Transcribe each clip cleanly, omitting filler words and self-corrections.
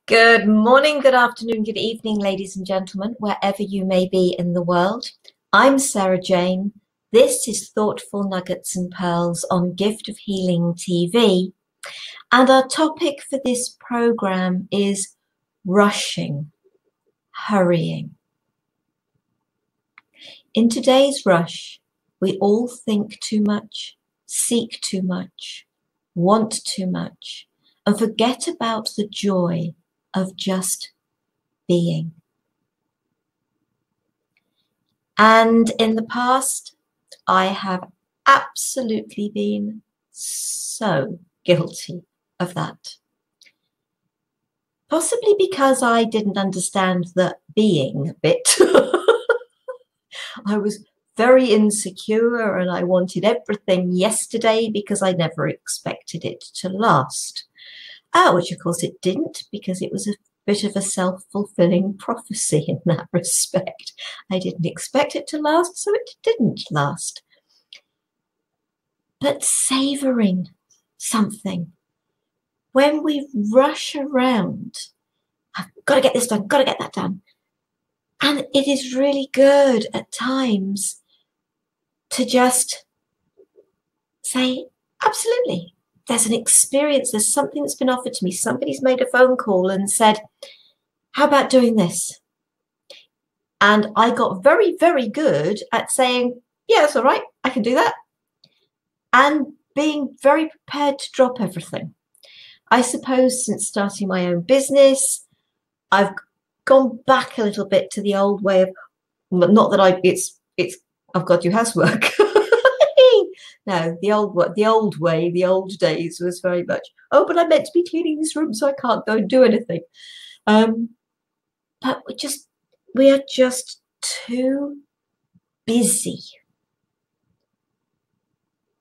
Good morning, good afternoon, good evening, ladies and gentlemen, wherever you may be in the world. I'm Sara Jane. This is Thoughtful Nuggets and Pearls on Gift of Healing TV. And our topic for this program is rushing, hurrying. In today's rush, we all think too much, seek too much, want too much, and forget about the joy of just being. And in the past, I have absolutely been so guilty of that. Possibly because I didn't understand the being bit. I was very insecure and I wanted everything yesterday because I never expected it to last. Which of course it didn't, because it was a bit of a self-fulfilling prophecy in that respect. I didn't expect it to last, so it didn't last. But savouring something, when we rush around, I've got to get this done, got to get that done. And it is really good at times to just say, absolutely. There's an experience, there's something that's been offered to me. Somebody's made a phone call and said, how about doing this? And I got very, very good at saying, yeah, that's all right, I can do that. And being very prepared to drop everything. I suppose since starting my own business, I've gone back a little bit to the old way of, not that I've got to do housework. No, the old way, the old days was very much, oh, but I meant to be cleaning this room, so I can't go and do anything. But we are just too busy.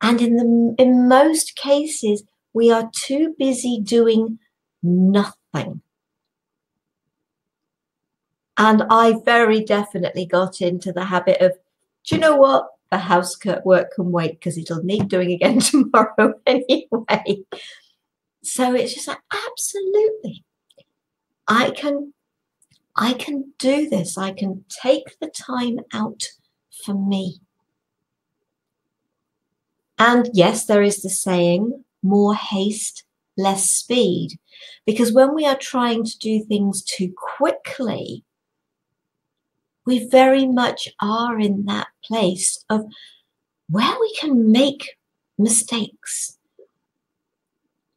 And in most cases, we are too busy doing nothing. And I very definitely got into the habit of, do you know what? The housework can wait because it'll need doing again tomorrow anyway. So it's just like, absolutely, I can do this. I can take the time out for me. And yes, there is the saying, more haste, less speed. Because when we are trying to do things too quickly, we very much are in that place of where we can make mistakes.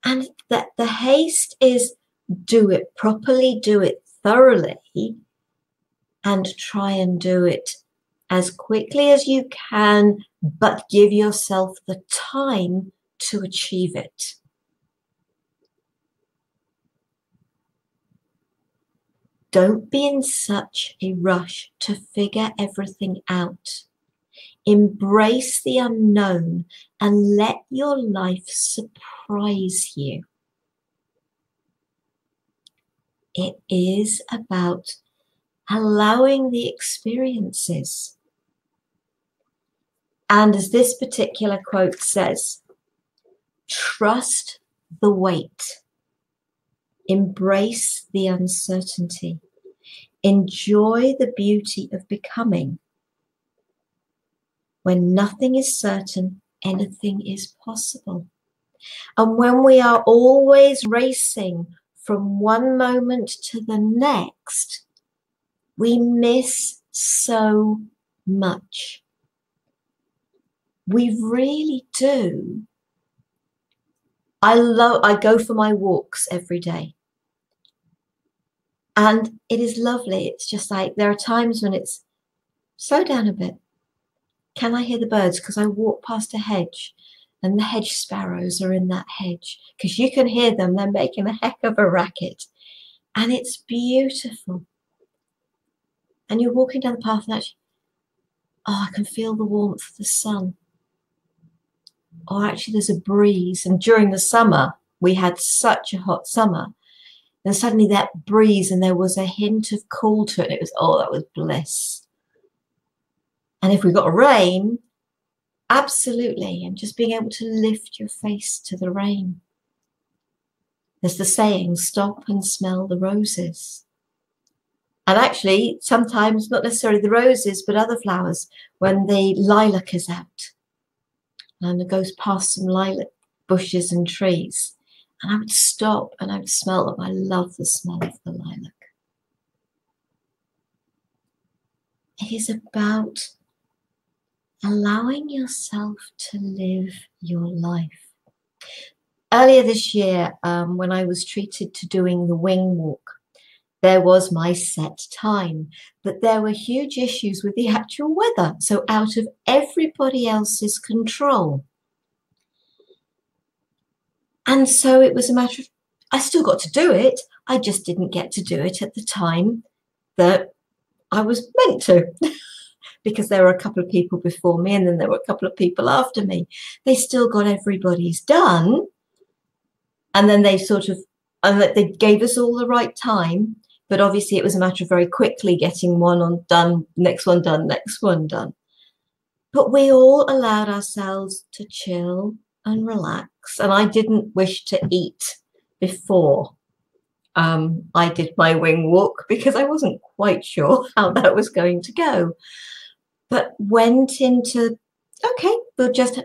And that the haste is do it properly, do it thoroughly, and try and do it as quickly as you can, but give yourself the time to achieve it. Don't be in such a rush to figure everything out. Embrace the unknown and let your life surprise you. It is about allowing the experiences. And as this particular quote says, trust the wait. Embrace the uncertainty. Enjoy the beauty of becoming. When nothing is certain, anything is possible. And when we are always racing from one moment to the next, we miss so much. We really do. I go for my walks every day. And it is lovely. It's just like, there are times when it's, slow down a bit. Can I hear the birds? Because I walk past a hedge and the hedge sparrows are in that hedge. Because you can hear them. They're making a heck of a racket. And it's beautiful. And you're walking down the path and actually, I can feel the warmth of the sun. Or actually there's a breeze. And during the summer, we had such a hot summer. And suddenly that breeze and there was a hint of cool to it. And it was, that was bliss. And if we got rain, absolutely. And just being able to lift your face to the rain. There's the saying, stop and smell the roses. And actually, sometimes not necessarily the roses, but other flowers, when the lilac is out. And it goes past some lilac bushes and trees. And I would stop and I would smell them. I love the smell of the lilac. It is about allowing yourself to live your life. Earlier this year, when I was treated to doing the wing walk, there was my set time, but there were huge issues with the actual weather, so out of everybody else's control. And so it was a matter of, I still got to do it, I just didn't get to do it at the time that I was meant to, because there were a couple of people before me and then there were a couple of people after me. They still got everybody's done, and then they they gave us all the right time. But obviously it was a matter of very quickly getting one done, next one done, next one done. But we all allowed ourselves to chill and relax. And I didn't wish to eat before I did my wing walk because I wasn't quite sure how that was going to go. But went into, okay, we'll just,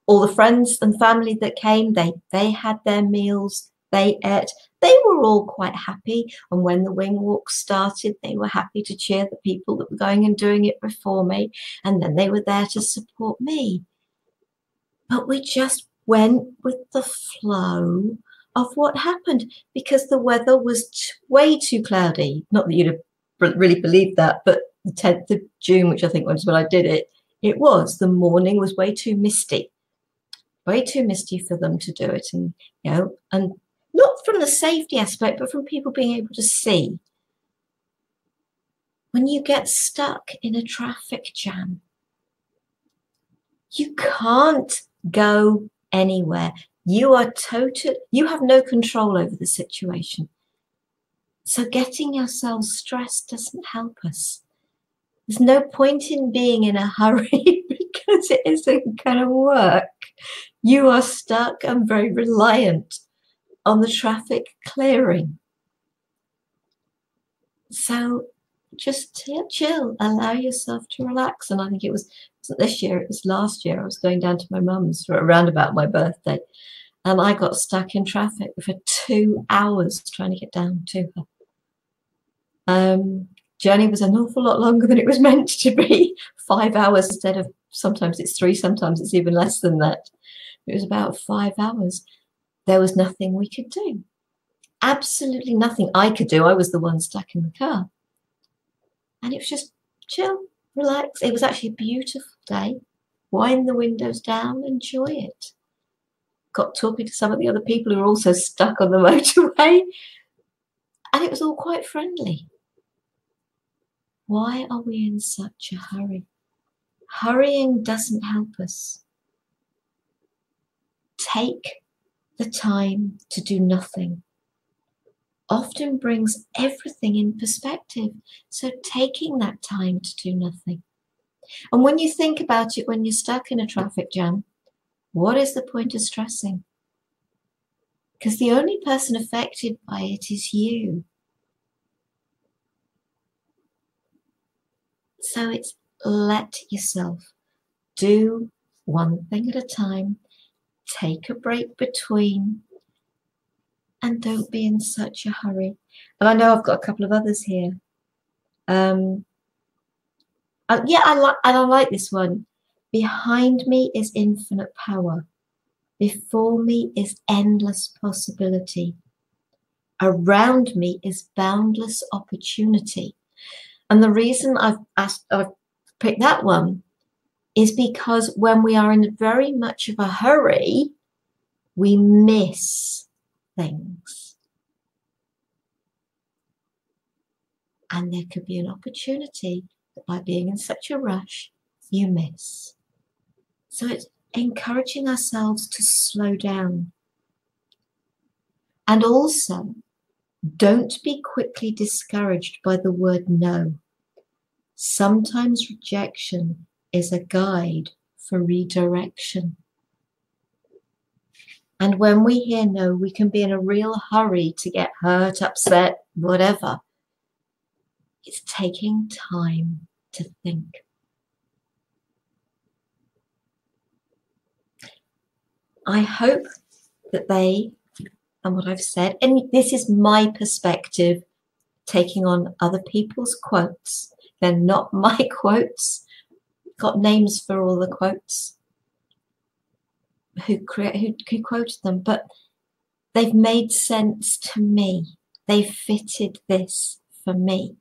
all the friends and family that came, they had their meals, they ate. They were all quite happy, and when the wing walk started, they were happy to cheer the people that were going and doing it before me, and then they were there to support me. But we just went with the flow of what happened, because the weather was way too cloudy. Not that you'd have really believed that, but the 10th of June, which I think was when I did it, the morning was way too misty for them to do it. And, and not from the safety aspect, but from people being able to see. When you get stuck in a traffic jam, you can't go anywhere. You have no control over the situation. So getting yourself stressed doesn't help us. There's no point in being in a hurry because it isn't going to work. You are stuck and very reliant on the traffic clearing. So just chill, allow yourself to relax. And I think it wasn't this year, it was last year. I was going down to my mum's for around about my birthday, and I got stuck in traffic for 2 hours trying to get down to her. Journey was an awful lot longer than it was meant to be. 5 hours instead of, sometimes it's 3, sometimes it's even less than that. It was about 5 hours. There was nothing we could do. Absolutely nothing I could do. I was the one stuck in the car. And it was just chill, relax. It was actually a beautiful day. Wind the windows down, enjoy it. Got talking to some of the other people who were also stuck on the motorway. And it was all quite friendly. Why are we in such a hurry? Hurrying doesn't help us. Take the time to do nothing often brings everything in perspective. So taking that time to do nothing. And when you think about it, when you're stuck in a traffic jam, what is the point of stressing? Because the only person affected by it is you. So it's let yourself do one thing at a time, take a break between, and don't be in such a hurry. And I know I've got a couple of others here. I like this one. Behind me is infinite power. Before me is endless possibility. Around me is boundless opportunity. And the reason I've picked that one is because when we are in very much of a hurry, we miss things. And there could be an opportunity that by being in such a rush, you miss. So it's encouraging ourselves to slow down. And also, don't be quickly discouraged by the word no. Sometimes rejection is a guide for redirection. And when we hear no, we can be in a real hurry to get hurt, upset, whatever. It's taking time to think. I hope that they, and what I've said, and this is my perspective, taking on other people's quotes. They're not my quotes. Got names for all the quotes. Who quoted them, but they've made sense to me. They've fitted this for me.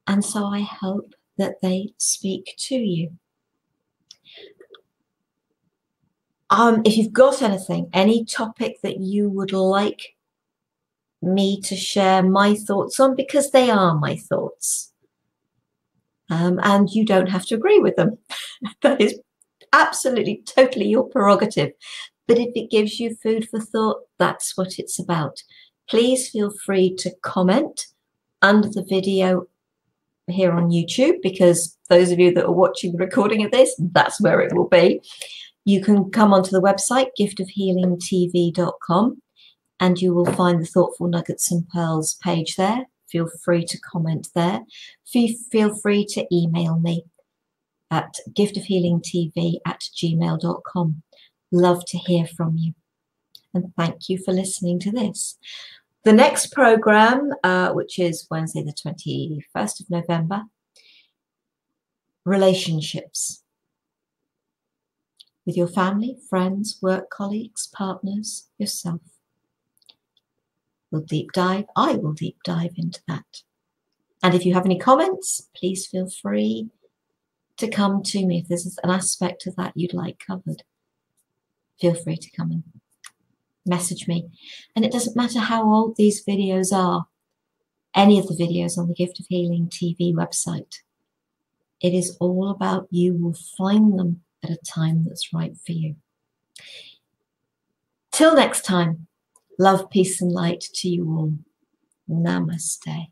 And so I hope that they speak to you. If you've got anything, any topic that you would like me to share my thoughts on, because they are my thoughts, and you don't have to agree with them. That is absolutely, totally your prerogative. But if it gives you food for thought, that's what it's about. Please feel free to comment under the video here on YouTube, because those of you that are watching the recording of this, that's where it will be. You can come onto the website, giftofhealingtv.com, and you will find the Thoughtful Nuggets and Pearls page there. Feel free to comment there. Feel free to email me at giftofhealingtv@gmail.com. Love to hear from you. And thank you for listening to this. The next program, which is Wednesday, the 21st of November, relationships. With your family, friends, work colleagues, partners, yourself. We'll deep dive. I will deep dive into that. And if you have any comments, please feel free to come to me if there's an aspect of that you'd like covered. Feel free to come and message me. And it doesn't matter how old these videos are, any of the videos on the Gift of Healing TV website. It is all about you will find them at a time that's right for you. Till next time, love, peace and light to you all. Namaste.